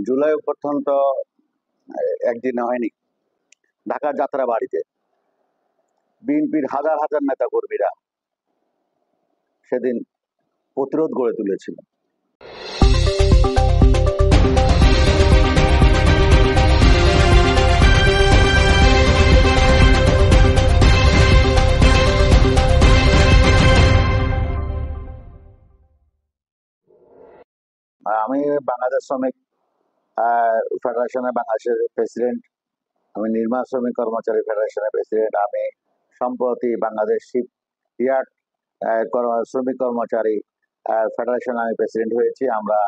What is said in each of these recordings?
জুলাই অভ্যুত্থান তো একদিনে হয়নি। ঢাকার যাত্রা বাড়িতে বিএনপির হাজার হাজার নেতা কর্মীরা সেদিন প্রতিরোধ গড়ে তুলেছিল। আমি বাংলাদেশ শ্রমিক ফেডারেশনের বাংলাদেশের প্রেসিডেন্ট, আমি নির্মাণ শ্রমিক কর্মচারী ফেডারেশনের প্রেসিডেন্ট। আমি সম্প্রতি বাংলাদেশ শিপইয়ার্ড শ্রমিক কর্মচারী ফেডারেশন আমি প্রেসিডেন্ট হয়েছি। আমরা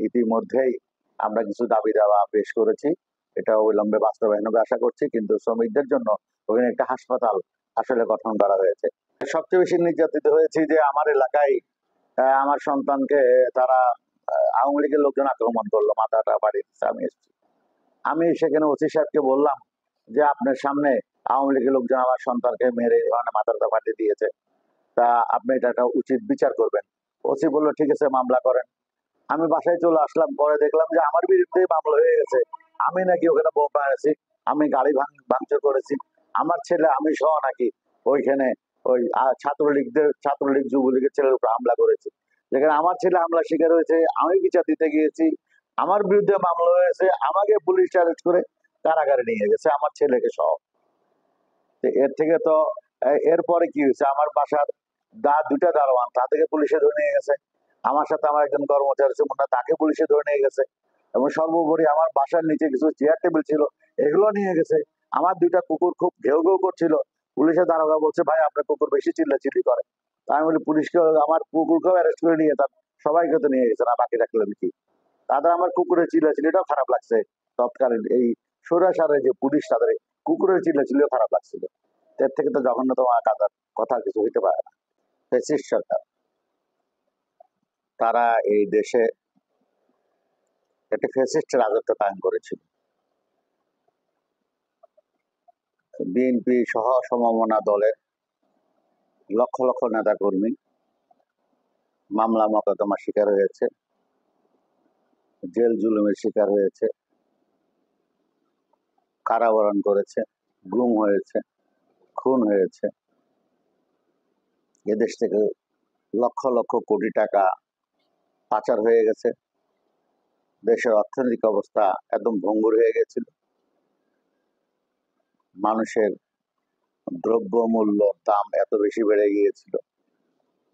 ইতিমধ্যেই আমরা কিছু দাবি দাওয়া পেশ করেছি, এটা অবিলম্বে বাস্তবায়ন হবে আশা করছি। কিন্তু শ্রমিকদের জন্য ওখানে একটা হাসপাতাল আসলে গঠন করা হয়েছে। সবচেয়ে বেশি নির্যাতিত হয়েছি যে আমার এলাকায় আমার সন্তানকে তারা আওয়ামী লীগের লোকজন আক্রমণ করলো, মাথাটা বাড়ি দিচ্ছে। আমি সেখানে ওসি সাহেবকে বললাম যে আপনার সামনে আওয়ামী লীগের লোকজন আমার সন্তানকে মেরে মাথাটা ফাটিয়ে দিয়েছে, তা আপনি এটা একটা উচিত বিচার করবেন। ওসি বললো ঠিক আছে, মামলা করেন। আমি বাসায় চলে আসলাম, পরে দেখলাম যে আমার বিরুদ্ধে মামলা হয়ে গেছে। আমি নাকি ওখানে বোম বানিয়েছি, আমি গাড়ি ভাঙচুর করেছি, আমার ছেলে আমি সহ নাকি ওইখানে ওই ছাত্রলীগ যুবলীগের ছেলের উপর হামলা করেছি। যেখানে আমার ছেলে হামলা শিকার হয়েছে, আমি বিচার দিতে গিয়েছি, আমার বিরুদ্ধে মামলা হয়েছে, আমাকে পুলিশ অ্যারেস্ট করে কারাগারে নিয়ে গেছে আমার ছেলেকে সহ। এর থেকে তো এরপরে কি হয়েছে, আমার বাসার দুটা দারোয়ান তাদেরকে পুলিশে ধরে নিয়ে গেছে, আমার সাথে আমার একজন কর্মচারী ছিল না, তাকে পুলিশে ধরে নিয়ে গেছে, এবং সর্বোপরি আমার বাসার নিচে কিছু চেয়ার টেবিল ছিল এগুলো নিয়ে গেছে। আমার দুইটা কুকুর খুব ঘেউ ঘেউ করছিল, পুলিশের দারোগা বলছে ভাই আপনার কুকুর বেশি চিল্লাচিল্লি করে। তাই আমি বলি পুলিশকে আমার কুকুরকেও অ্যারেস্ট করে নিয়ে তার সবাইকে তো নিয়ে গেছে, না বাকি রাখলেন কি? তাদের আমার কুকুরের চিল্লাচিল্লিটাও খারাপ লাগছে। তৎকালীন এই সৌরাসারের যে পুলিশ, তাদের কুকুরের চিল্লাচিল্লিও খারাপ লাগছিল। এর থেকে তো জঘন্যতম কথা কিছু হইতে পারে না। ফ্যাসিস্ট সরকার, তারা এই দেশে একটি ফ্যাসিস্ট রাজত্ব কায়েম করেছিল। বিএনপি সহ সমমনা দলের লক্ষ লক্ষ নেতা কর্মী মামলা মোকদ্দমার শিকার হয়েছে, জেল জুলুমের শিকার হয়েছে, কারাবরণ করেছে, গুম হয়েছে, খুন হয়েছে। এদেশ থেকে লক্ষ লক্ষ কোটি টাকা পাচার হয়ে গেছে। দেশের অর্থনৈতিক অবস্থা একদম ভঙ্গুর হয়ে গেছিল। মানুষের দ্রব্য মূল্য দাম এত বেশি বেড়ে গিয়েছিল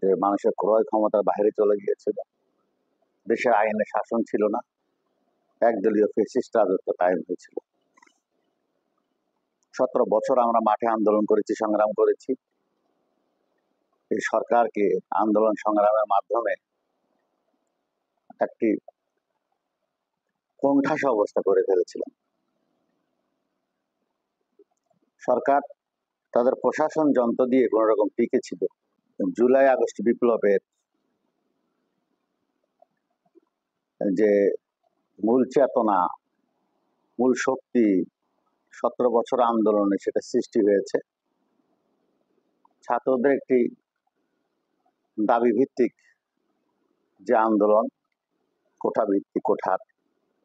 যে মানুষের ক্রয় ক্ষমতার বাইরে চলে গিয়েছিল। দেশের আইনের শাসন ছিল না, একদলীয় ফ্যাসিস্ট রাজত্ব কায়েম হয়েছিল। 17 বছর আমরা মাঠে আন্দোলন করেছি, সংগ্রাম করেছি। এই সরকারকে আন্দোলন সংগ্রামের মাধ্যমে একটি কোণঠাসা অবস্থা করে ফেলেছিলাম। সরকার তাদের প্রশাসন যন্ত্র দিয়ে কোন রকম টিকে ছিল। জুলাই আগস্ট বিপ্লবের যে মূল চেতনা, মূল শক্তি 17 বছর আন্দোলনে সেটা সৃষ্টি হয়েছে। ছাত্রদের একটি দাবি ভিত্তিক যে আন্দোলন, কোঠা ভিত্তিক, কোঠার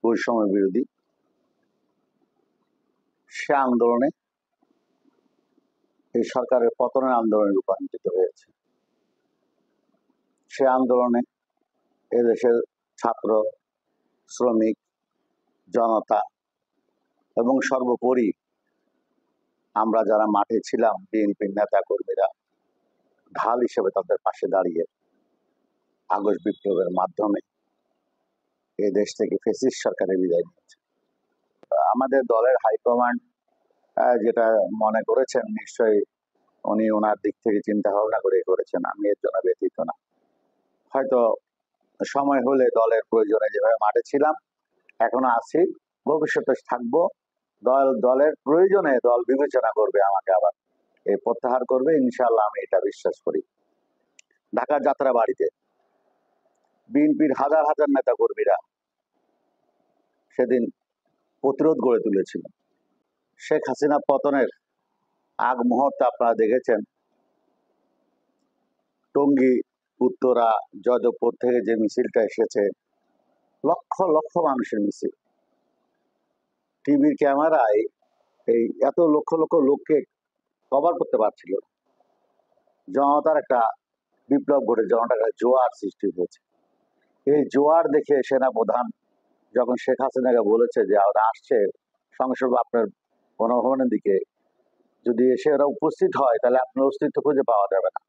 বৈষম্য বিরোধী, সে আন্দোলনে এই সরকারের পতনের আন্দোলনে রূপান্তরিত হয়েছে। সে আন্দোলনে এদেশের ছাত্র, শ্রমিক, জনতা এবং সর্বোপরি আমরা যারা মাঠে ছিলাম, বিএনপির নেতা কর্মীরা ঢাল হিসেবে তাদের পাশে দাঁড়িয়ে আগস্ট বিপ্লবের মাধ্যমে এই দেশ থেকে ফ্যাসিস্ট সরকারের বিদায় নিয়েছে। আমাদের দলের হাইকমান্ড যেটা মনে করেছেন, নিশ্চয়ই উনি ওনার দিক থেকে চিন্তা ভাবনা করে করেছেন, আমি এর জন্য ব্যতীত না। হয়তো সময় হলে দলের প্রয়োজনে যেভাবে মাঠে ছিলাম, এখনো আছি, ভবিষ্যতে থাকবো। দলের প্রয়োজনে দল বিবেচনা করবে, আমাকে আবার এই প্রত্যাহার করবে, ইনশাআল্লাহ আমি এটা বিশ্বাস করি। ঢাকার যাত্রা বাড়িতে বিএনপির হাজার হাজার নেতা কর্মীরা সেদিন প্রতিরোধ গড়ে তুলেছিল। শেখ হাসিনা পতনের আগ মুহূর্তে আপনারা দেখেছেন, টঙ্গী, উত্তরা, যাদবপুর থেকে যে মিছিলটা এসেছে, লক্ষ লক্ষ মানুষের মিছিল। টিভির ক্যামেরায় এই এত লক্ষ লক্ষ লোককে কভার করতে পারছিল না। জনতার একটা বিপ্লব ঘটে, জনতার একটা জোয়ার সৃষ্টি হয়েছে। এই জোয়ার দেখে সেনাপ্রধান যখন শেখ হাসিনাকে বলেছে যে ওরা আসছে সংসদ আপনার গণভবনের দিকে, যদি এসে ওরা উপস্থিত হয় তাহলে আপনার অস্তিত্ব খুঁজে পাওয়া যাবে না।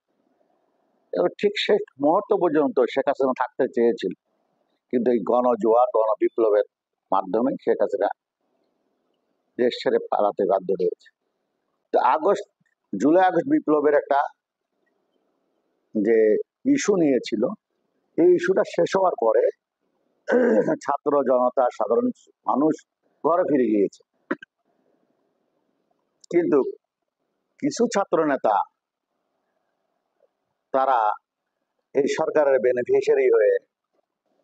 এবং ঠিক শেষ মুহূর্ত পর্যন্ত শেখ হাসিনা থাকতে চেয়েছিল, কিন্তু এই গণজোয়ার গণবিপ্লবের মাধ্যমে শেখ হাসিনা দেশ ছেড়ে পালাতে বাধ্য হয়েছে। তো জুলাই আগস্ট বিপ্লবের একটা যে ইস্যু নিয়েছিল, এই ইস্যুটা শেষ হওয়ার পরে ছাত্র জনতা সাধারণ মানুষ ঘরে ফিরে গিয়েছে। কিন্তু কিছু ছাত্র নেতা তারা এই সরকারের বেনিফিশিয়ারি হয়ে,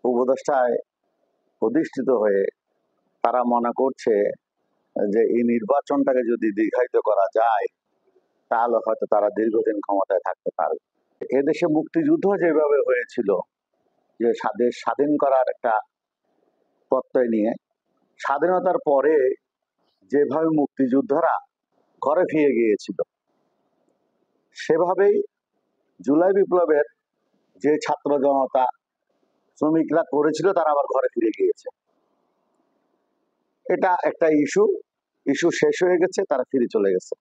উপদেষ্টায় অধিষ্ঠিত হয়ে তারা মনে করছে যে এই নির্বাচনটাকে যদি দীর্ঘায়িত করা যায় তাহলে হয়তো তারা দীর্ঘদিন ক্ষমতায় থাকতে পারবে। এদেশে মুক্তিযুদ্ধ যেভাবে হয়েছিল, যে দেশ স্বাধীন করার একটা প্রত্যয় নিয়ে, স্বাধীনতার পরে যেভাবে মুক্তিযোদ্ধারা ঘরে ফিরে গিয়েছিল, সেভাবেই জুলাই বিপ্লবের যে ছাত্র জনতা শ্রমিকরা করেছিল তারা আবার ঘরে ফিরে গিয়েছে। এটা একটা ইস্যু শেষ হয়ে গেছে, তারা ফিরে চলে গেছে।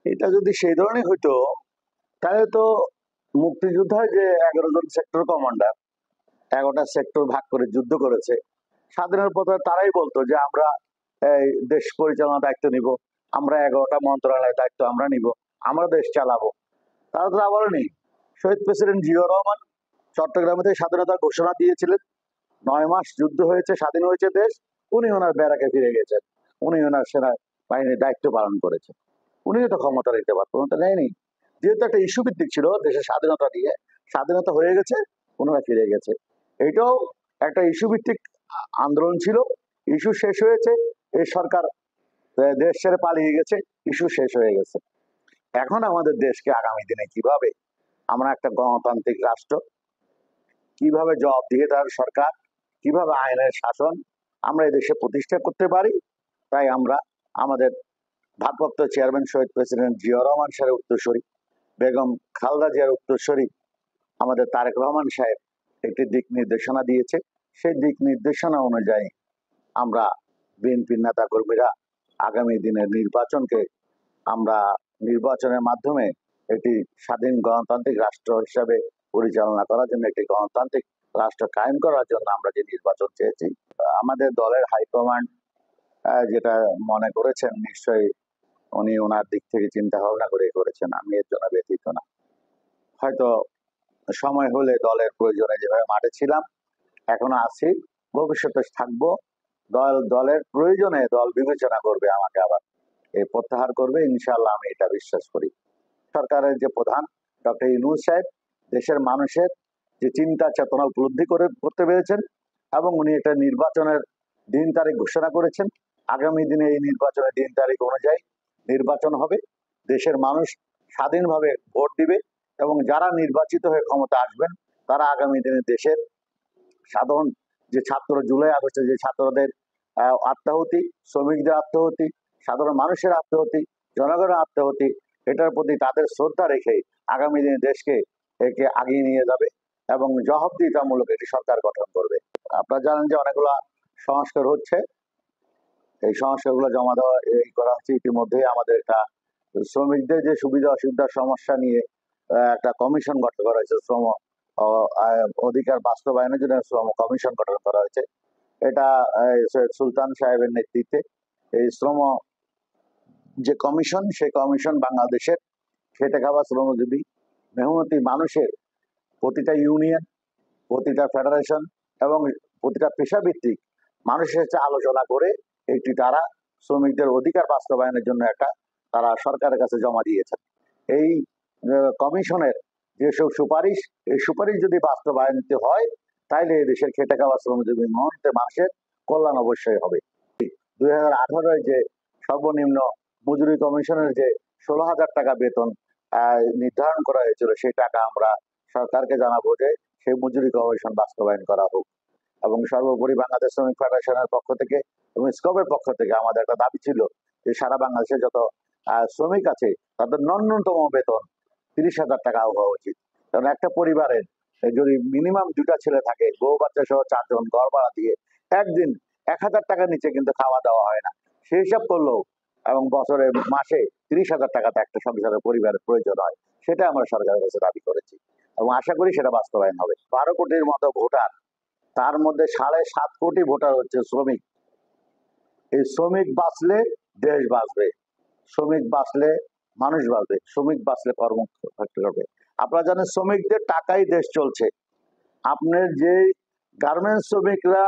এটা যদি সেই ধরনের হইতো তাহলে তো মুক্তিযোদ্ধায় যে 11 জন সেক্টর কমান্ডার 11টা সেক্টর ভাগ করে যুদ্ধ করেছে, স্বাধীনের পর তারাই বলতো যে আমরা এই দেশ পরিচালনার দায়িত্ব নিব, আমরা 11টা মন্ত্রণালয়ের দায়িত্ব আমরা নিব, আমরা দেশ চালাবো। তারা তো আবারও নেই। শহীদ প্রেসিডেন্ট জিয়াউর রহমান চট্টগ্রামে থেকে স্বাধীনতার ঘোষণা দিয়েছিলেন, 9 মাস যুদ্ধ হয়েছে, স্বাধীন হয়েছে দেশ, উনি ওনার ব্যারাকে ফিরে গেছেন, উনি ওনার সেনা বাহিনীর দায়িত্ব পালন করেছেন, উনিও তো ক্ষমতা নিতে পারতেন, তো নেয়নি। যেহেতু একটা ইস্যু ভিত্তিক ছিল দেশের স্বাধীনতা নিয়ে, স্বাধীনতা হয়ে গেছে, ওনারা ফিরে গেছে। এটাও একটা ইস্যু ভিত্তিক আন্দোলন ছিল, ইস্যু শেষ হয়েছে, এই সরকার দেশ ছেড়ে পালিয়ে গেছে, ইস্যু শেষ হয়ে গেছে। এখন আমাদের দেশকে আগামী দিনে কিভাবে আমরা একটা গণতান্ত্রিক রাষ্ট্র, কিভাবে জবাবদিহিতার সরকার, কিভাবে আইনের শাসন আমরা এই দেশে প্রতিষ্ঠা করতে পারি, তাই আমরা আমাদের ভারপ্রাপ্ত চেয়ারম্যান শহীদ প্রেসিডেন্ট জিয়াউর রহমান সাহেবের উত্তরসূরি, বেগম খালেদা জিয়ার উত্তরসূরি আমাদের তারেক রহমান সাহেব একটি দিক নির্দেশনা দিয়েছে। সেই দিক নির্দেশনা অনুযায়ী আমরা বিএনপির নেতা কর্মীরা আগামী দিনের নির্বাচনকে আমরা নির্বাচনের মাধ্যমে একটি স্বাধীন গণতান্ত্রিক রাষ্ট্র হিসাবে পরিচালনা করার জন্য, একটি গণতান্ত্রিক রাষ্ট্র কায়েম করার জন্য আমরা যে নির্বাচন চেয়েছি, আমাদের দলের হাইকমান্ড যেটা মনে করেছেন, নিশ্চয়ই উনি ওনার দিক থেকে চিন্তা ভাবনা করে করেছেন, আমি এর জন্য ব্যতীত না। হয়তো সময় হলে দলের প্রয়োজনে যেভাবে মাঠে ছিলাম, এখনো আছি, ভবিষ্যতে থাকবো, দলের প্রয়োজনে দল বিবেচনা করবে, আমাকে আবার এই প্রত্যাহার করবে, ইনশাআল্লাহ আমি এটা বিশ্বাস করি। সরকারের যে প্রধান ডক্টর ইউনূস সাহেব দেশের মানুষের যে চিন্তা চেতনা উপলব্ধি করতে পেরেছেন, এবং উনি একটা নির্বাচনের দিন তারিখ ঘোষণা করেছেন। আগামী দিনে এই নির্বাচনের দিন তারিখ অনুযায়ী নির্বাচন হবে, দেশের মানুষ স্বাধীনভাবে ভোট দিবে, এবং যারা নির্বাচিত হয়ে ক্ষমতা আসবেন তারা আগামী দিনে দেশের সাধারণ যে ছাত্র, জুলাই আগস্টে যে ছাত্রদের আত্মাহুতি, শ্রমিকদের আত্মাহুতি, সাধারণ মানুষের আত্মাহুতি, জনগণের আত্মাহুতি, এটার প্রতি তাদের শ্রদ্ধা রেখে আগামী দিনে দেশকে একে আগিয়ে নিয়ে যাবে এবং জবাবদিহিতামূলক একটি সরকার গঠন করবে। আপনারা জানেন যে অনেকগুলো সংস্কার হচ্ছে, এই সংস্কারগুলো জমা দেওয়া করা হচ্ছে ইতিমধ্যে। আমাদের একটা শ্রমিকদের যে সুবিধা অসুবিধার সমস্যা নিয়ে একটা কমিশন গঠন করা হয়েছে, শ্রম অধিকার বাস্তবায়নের জন্য শ্রম কমিশন গঠন করা হয়েছে। এটা সুলতান সাহেবের নেতৃত্বে এই শ্রম যে কমিশন, সেই কমিশন বাংলাদেশের খেটে খাওয়া শ্রমজীবী মেহনতি মানুষের প্রতিটা ইউনিয়ন, প্রতিটা ফেডারেশন এবং প্রতিটা পেশাভিত্তিক মানুষের সাথে আলোচনা করে একটি তারা শ্রমিকদের অধিকার বাস্তবায়নের জন্য একটা তারা সরকারের কাছে জমা দিয়েছেন। এই কমিশনের যেসব সুপারিশ, এই সুপারিশ যদি বাস্তবায়িত হয় তাইলে দেশের খেটে খাওয়া শ্রমজীবী মেহনতি মানুষের কল্যাণ অবশ্যই হবে। 2018 যে সর্বনিম্ন মজুরি কমিশনের যে 16,000 টাকা বেতন নির্ধারণ করা হয়েছিল, সেই টাকা আমরা সরকারকে জানাবো যে সেই মজুরি কমিশন বাস্তবায়ন করা হোক। এবং সর্বোপরি বাংলাদেশ শ্রমিক ফেডারেশনের পক্ষ থেকে এবং স্কপের পক্ষ থেকে আমাদের একটা দাবি ছিল যে সারা বাংলাদেশে যত শ্রমিক আছে তাদের ন্যূনতম বেতন 30,000 টাকা হওয়া উচিত। কারণ একটা পরিবারের যদি মিনিমাম 2টা ছেলে থাকে, বউ বাচ্চা সহ 4 জন, ঘর ভাড়া দিয়ে একদিন 1,000 টাকার নিচে কিন্তু খাওয়া দাওয়া হয় না। সেই হিসাব করলেও এবং বছরে মাসে 30,000 টাকাতে একটা সংসারের পরিবারের প্রয়োজন হয়। সেটা আমরা সরকারের কাছে দাবি করেছি এবং আশা করি সেটা বাস্তবায়ন হবে। 12 কোটির মতো ভোটার, তার মধ্যে 7.5 কোটি ভোটার হচ্ছে শ্রমিক। এই শ্রমিক বাঁচলে দেশ বাঁচবে, শ্রমিক বাঁচলে মানুষ বাঁচবে, শ্রমিক বাঁচলে কর্ম করবে। আপনারা জানেন শ্রমিকদের টাকাই দেশ চলছে। আপনার যে গার্মেন্টস শ্রমিকরা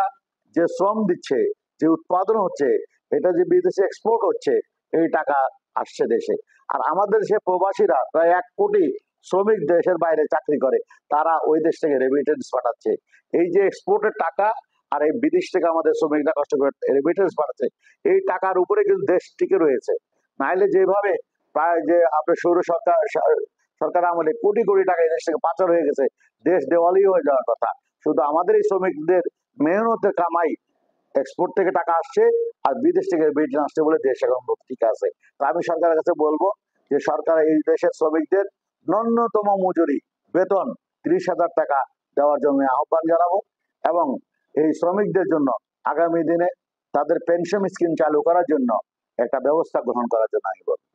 যে শ্রম দিচ্ছে, যে উৎপাদন হচ্ছে, এটা যে বিদেশে এক্সপোর্ট হচ্ছে, এই টাকা আসছে দেশে। আর আমাদের সে প্রবাসীরা প্রায় 1 কোটি শ্রমিক দেশের বাইরে চাকরি করে, তারা ওই দেশ থেকে রেমিটেন্স পাঠাচ্ছে। এই যে এক্সপোর্টের টাকা আর এই বিদেশ থেকে আমাদের শ্রমিকরা কষ্ট করে রেমিটেন্স পাঠাচ্ছে, এই টাকার উপরে কিন্তু দেশ টিকে রয়েছে। নাইলে যেভাবে প্রায় যে আপনার সৌর সরকার আমলে কোটি কোটি টাকা এই দেশ থেকে পাচার হয়ে গেছে, দেশ দেওয়ালি হয়ে যাওয়ার কথা। শুধু আমাদের এই শ্রমিকদের মেহনতের কামাই, এক্সপোর্ট থেকে টাকা আসছে আর বিদেশ থেকে রিটার্ন আসছে বলে দেশ এখন ঠিক আছে। তো আমি সরকারের কাছে বলবো যে সরকার এই দেশের শ্রমিকদের ন্যূনতম মজুরি বেতন 30,000 টাকা দেওয়ার জন্য আহ্বান জানাবো এবং এই শ্রমিকদের জন্য আগামী দিনে তাদের পেনশন স্কিম চালু করার জন্য একটা ব্যবস্থা গ্রহণ করার জন্য আমি বলবো।